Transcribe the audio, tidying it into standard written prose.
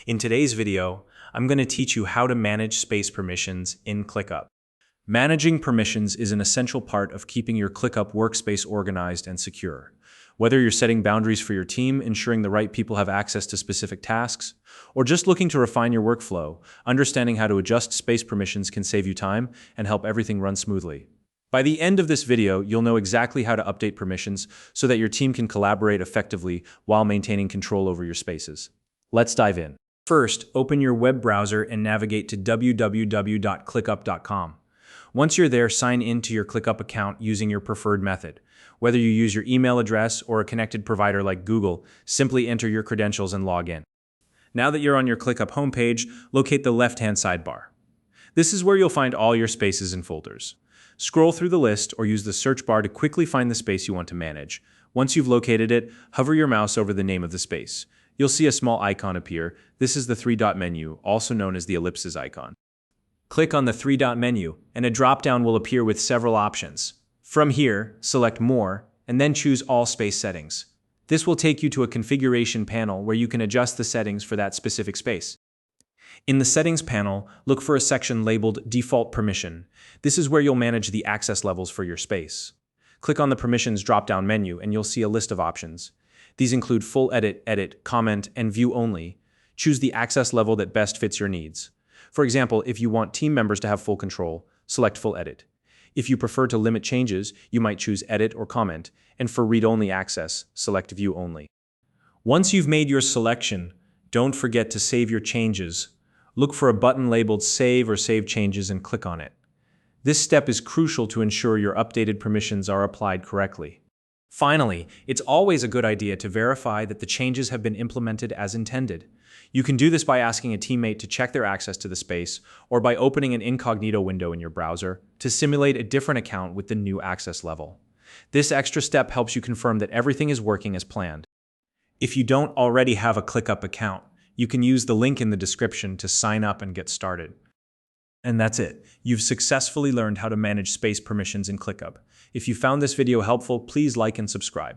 In today's video, I'm going to teach you how to manage space permissions in ClickUp. Managing permissions is an essential part of keeping your ClickUp workspace organized and secure. Whether you're setting boundaries for your team, ensuring the right people have access to specific tasks, or just looking to refine your workflow, understanding how to adjust space permissions can save you time and help everything run smoothly. By the end of this video, you'll know exactly how to update permissions so that your team can collaborate effectively while maintaining control over your spaces. Let's dive in. First, open your web browser and navigate to www.clickup.com. Once you're there, sign in to your ClickUp account using your preferred method. Whether you use your email address or a connected provider like Google, simply enter your credentials and log in. Now that you're on your ClickUp homepage, locate the left-hand sidebar. This is where you'll find all your spaces and folders. Scroll through the list or use the search bar to quickly find the space you want to manage. Once you've located it, hover your mouse over the name of the space. You'll see a small icon appear. This is the three-dot menu, also known as the ellipses icon. Click on the three-dot menu, and a drop-down will appear with several options. From here, select More, and then choose All Space Settings. This will take you to a configuration panel where you can adjust the settings for that specific space. In the Settings panel, look for a section labeled Default Permission. This is where you'll manage the access levels for your space. Click on the Permissions drop-down menu, and you'll see a list of options. These include Full Edit, Comment, and View Only. Choose the access level that best fits your needs. For example, if you want team members to have full control, select Full Edit. If you prefer to limit changes, you might choose Edit or Comment, and for read-only access, select View Only. Once you've made your selection, don't forget to save your changes. Look for a button labeled Save or Save Changes and click on it. This step is crucial to ensure your updated permissions are applied correctly. Finally, it's always a good idea to verify that the changes have been implemented as intended. You can do this by asking a teammate to check their access to the space, or by opening an incognito window in your browser to simulate a different account with the new access level. This extra step helps you confirm that everything is working as planned. If you don't already have a ClickUp account, you can use the link in the description to sign up and get started. And that's it. You've successfully learned how to manage space permissions in ClickUp. If you found this video helpful, please like and subscribe.